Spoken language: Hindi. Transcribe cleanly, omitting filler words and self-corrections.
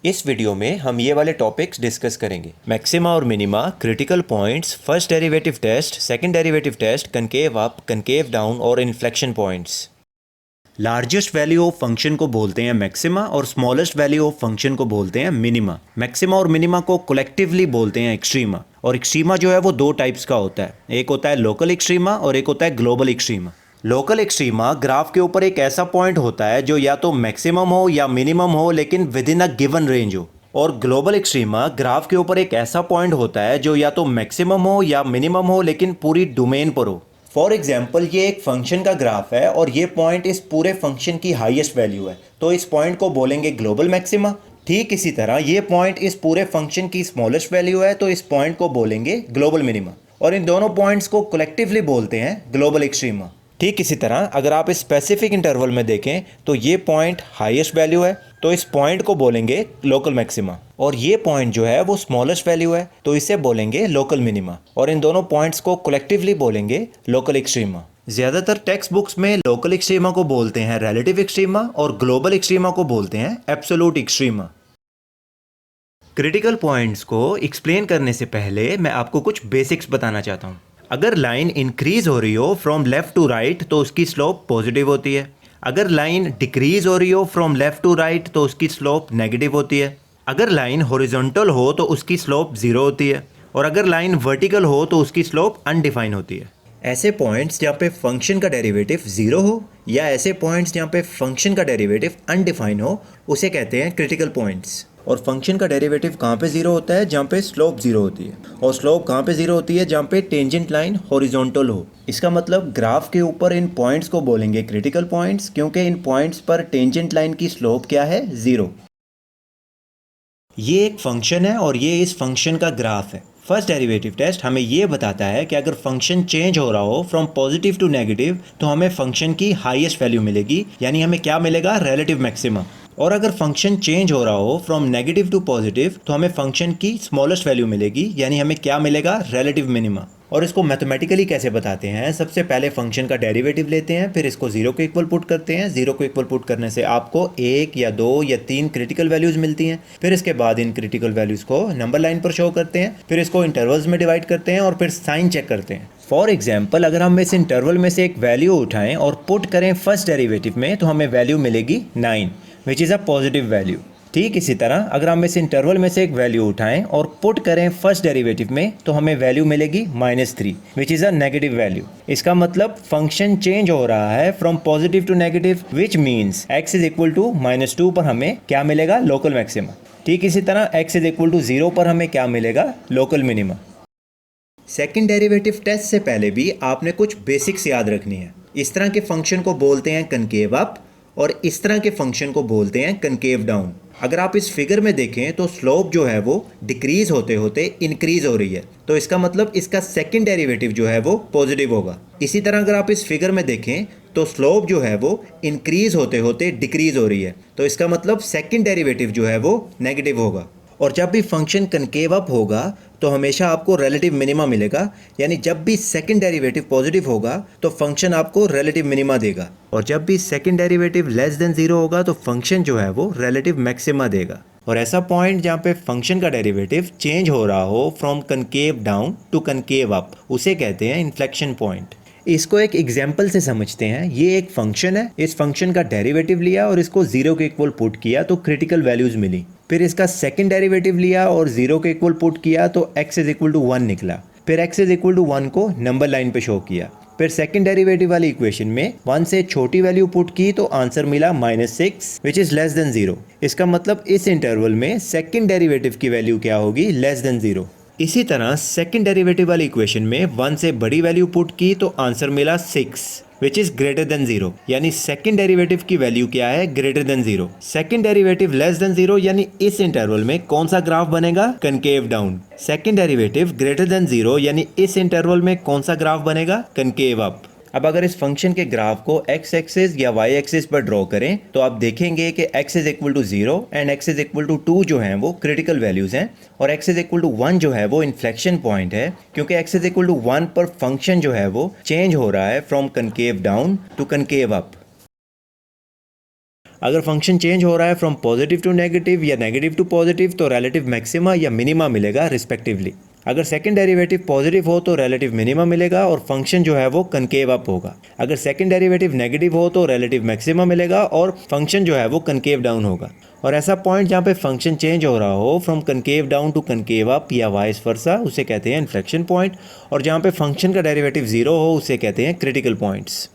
इस वीडियो में हम ये वाले टॉपिक्स डिस्कस करेंगे। मैक्सिमा और minima, critical points, first derivative test, second derivative test, concave up, concave down और inflection points. Largest value of function को बोलते हैं मैक्सिमा और स्मॉलेस्ट वैल्यू ऑफ फंक्शन को बोलते हैं मिनिमा। मैक्सिमा और मिनिमा को कलेक्टिवली बोलते हैं एक्सट्रीमा, और एक्सट्रीमा जो है वो दो टाइप्स का होता है। एक होता है लोकल एक्सट्रीमा और एक होता है global extrema. Local extrema graph के ऊपर एक ऐसा पॉइंट होता है जो या तो मैक्सिमम हो या मिनिमम हो लेकिन with in a given range हो, और ग्लोबल एक्सट्रीमा ग्राफ के ऊपर एक ऐसा पॉइंट होता है जो या तो मैक्सिमम हो या मिनिमम हो लेकिन पूरी डोमेन पर हो। फॉर एग्जाम्पल, ये एक फंक्शन का ग्राफ है और ये पॉइंट इस पूरे फंक्शन की हाईएस्ट वैल्यू है, तो इस पॉइंट को बोलेंगे ग्लोबल मैक्सिमा। ठीक इसी तरह ये पॉइंट इस पूरे फंक्शन की स्मॉलेस्ट वैल्यू है, तो इस पॉइंट को बोलेंगे ग्लोबल मिनिमा, और इन दोनों पॉइंट्स को कलेक्टिवली बोलते हैं ग्लोबल एक्सट्रीमा। ठीक इसी तरह अगर आप इस स्पेसिफिक इंटरवल में देखें तो ये पॉइंट हाईएस्ट वैल्यू है, तो इस पॉइंट को बोलेंगे लोकल मैक्सिमा, और ये पॉइंट जो है वो स्मॉलेस्ट वैल्यू है, तो इसे बोलेंगे लोकल मिनिमा, और इन दोनों पॉइंट्स को कलेक्टिवली बोलेंगे लोकल एक्सट्रीमा। ज़्यादातर टेक्स्ट बुक्स में लोकल एक्सट्रीमा को बोलते हैं रिलेटिव एक्सट्रीमा और ग्लोबल एक्सट्रीमा को बोलते हैं एब्सोल्यूट एक्सट्रीमा। क्रिटिकल पॉइंट्स को एक्सप्लेन करने से पहले मैं आपको कुछ बेसिक्स बताना चाहता हूँ। अगर लाइन इंक्रीज हो रही हो फ्रॉम लेफ्ट टू राइट तो उसकी स्लोप पॉजिटिव होती है। अगर लाइन डिक्रीज हो रही हो फ्रॉम लेफ्ट टू राइट तो उसकी स्लोप नेगेटिव होती है। अगर लाइन हॉरिजॉन्टल हो तो उसकी स्लोप जीरो होती है, और अगर लाइन वर्टिकल हो तो उसकी स्लोप अनडिफाइन होती है। ऐसे पॉइंट्स जहाँ पे फंक्शन का डेरिवेटिव जीरो हो या ऐसे पॉइंट्स जहाँ पे फंक्शन का डेरिवेटिव अनडिफाइन हो उसे कहते हैं क्रिटिकल पॉइंट्स। और फंक्शन का डेरिवेटिव कहाँ पे जीरो होता है? जहाँ पे स्लोप जीरो होती है। और स्लोप कहाँ पे जीरो होती है? जहाँ पे टेंजेंट लाइन हॉरिजॉन्टल हो। इसका मतलब ग्राफ के ऊपर इन पॉइंट्स को बोलेंगे क्रिटिकल पॉइंट्स, क्योंकि इन पॉइंट्स पर टेंजेंट लाइन की स्लोप क्या है? जीरो। ये एक फंक्शन है और ये इस फंक्शन का ग्राफ है। फर्स्ट डेरिवेटिव टेस्ट हमें ये बताता है कि अगर फंक्शन चेंज हो रहा हो फ्रॉम पॉजिटिव टू नेगेटिव तो हमें फंक्शन की हाईएस्ट वैल्यू मिलेगी, यानी हमें क्या मिलेगा? Relative maxima. और अगर फंक्शन चेंज हो रहा हो फ्रॉम नेगेटिव टू पॉजिटिव तो हमें फंक्शन की स्मॉलेस्ट वैल्यू मिलेगी, यानी हमें क्या मिलेगा? Relative minima. और इसको मैथमेटिकली कैसे बताते हैं? सबसे पहले फंक्शन का डेरिवेटिव लेते हैं, फिर इसको जीरो के इक्वल पुट करते हैं। जीरो को इक्वल पुट करने से आपको एक या दो या तीन क्रिटिकल वैल्यूज मिलती हैं। फिर इसके बाद इन क्रिटिकल वैल्यूज को नंबर लाइन पर शो करते हैं, फिर इसको इंटरवल्स में डिवाइड करते हैं और फिर साइन चेक करते हैं। फॉर एग्जाम्पल, अगर हम इस इंटरवल में से एक वैल्यू उठाएं और पुट करें फर्स्ट डेरिवेटिव में तो हमें वैल्यू मिलेगी 9, विच इज़ अ पॉजिटिव वैल्यू। ठीक इसी तरह अगर हम इस इंटरवल में से एक वैल्यू उठाएं और पुट करें फर्स्ट डेरिवेटिव में तो हमें वैल्यू मिलेगी -3, which is a negative value. इसका मतलब फंक्शन चेंज हो रहा है from positive to negative, which means x is equal to -2 पर हमें क्या मिलेगा? Local maxima. ठीक इसी तरह x इज इक्वल टू 0 पर हमें क्या मिलेगा? Local minima. Second derivative test से पहले भी आपने कुछ बेसिक्स याद रखनी है। इस तरह के फंक्शन को बोलते हैं कनकेव अप और इस तरह के फंक्शन को बोलते हैं कनकेव डाउन। अगर आप इस फिगर में देखें तो स्लोप जो है वो डिक्रीज होते होते इंक्रीज हो रही है, तो इसका मतलब इसका सेकंड डेरिवेटिव जो है वो पॉजिटिव होगा। इसी तरह अगर आप इस फिगर में देखें तो स्लोप जो है वो इंक्रीज होते होते डिक्रीज हो रही है, तो इसका मतलब सेकंड डेरिवेटिव जो है वो नेगेटिव होगा। और जब भी फंक्शन कनकेव अप होगा तो हमेशा आपको रिलेटिव मिनिमा मिलेगा, यानी जब भी सेकंड डेरिवेटिव पॉजिटिव होगा तो फंक्शन आपको रिलेटिव मिनिमा देगा, और जब भी सेकंड डेरिवेटिव लेस देन 0 होगा तो फंक्शन जो है वो रिलेटिव मैक्सिमा देगा। और ऐसा पॉइंट जहाँ पे फंक्शन का डेरिवेटिव चेंज हो रहा हो from concave down to concave up उसे कहते हैं इन्फ्लेक्शन पॉइंट। इसको एक एग्जाम्पल से समझते हैं। ये एक फंक्शन है, इस फंक्शन का डेरिवेटिव लिया और इसको 0 के इक्वल पुट किया तो क्रिटिकल वैल्यूज मिली। फिर इसका सेकंड डेरिवेटिव लिया और 0 के इक्वल पुट किया तो x इज इक्वल टू 1 निकला। फिर x इज इक्वल टू 1 को नंबर लाइन पे शो किया। फिर सेकंड डेरिवेटिव वाली इक्वेशन में 1 से छोटी वैल्यू पुट की तो आंसर मिला -6, विच इज लेस देन 0। इसका मतलब इस इंटरवल में सेकंड डेरिवेटिव की वैल्यू क्या होगी? Less than 0। इसी तरह सेकंड डेरिवेटिव वाली इक्वेशन में 1 से बड़ी वैल्यू पुट की तो आंसर मिला 6, विच इज ग्रेटर देन 0, यानी सेकंड डेरिवेटिव की वैल्यू क्या है? Greater than 0। Second derivative less than 0, यानी इस इंटरवल में कौन सा ग्राफ बनेगा? Concave down. Second derivative greater than 0, यानी इस इंटरवल में कौन सा ग्राफ बनेगा? Concave up. अब अगर इस फंक्शन के ग्राफ को x एक्सिस या y एक्सिस पर ड्रॉ करें तो आप देखेंगे कि x is equal to 0 and x is equal to 2 जो हैं वो क्रिटिकल वैल्यूज़ हैं, और x इज इक्वल टू 1 जो है वो इन्फ्लेक्शन पॉइंट है, क्योंकि x इज इक्वल टू 1 पर फंक्शन जो है वो चेंज हो रहा है from concave down to concave up. अगर फंक्शन चेंज हो रहा है फ्रॉम पॉजिटिव टू नेगेटिव या नेगेटिव टू पॉजिटिव तो रिलेटिव मैक्सिमा या मिनिमा मिलेगा रिस्पेक्टिवली। अगर सेकंड डेरिवेटिव पॉजिटिव हो तो रिलेटिव मिनिमा मिलेगा और फंक्शन जो है वो कनकेव अप होगा। अगर सेकंड डेरिवेटिव नेगेटिव हो तो रिलेटिव मैक्सिमा मिलेगा और फंक्शन जो है वो कनकेव डाउन होगा। और ऐसा पॉइंट जहाँ पे फंक्शन चेंज हो रहा हो from concave down to concave up या वाइस वर्सा उसे कहते हैं इन्फ्लेक्शन पॉइंट। और जहाँ पे फंक्शन का डेरिवेटिव जीरो हो उसे कहते हैं क्रिटिकल पॉइंट्स।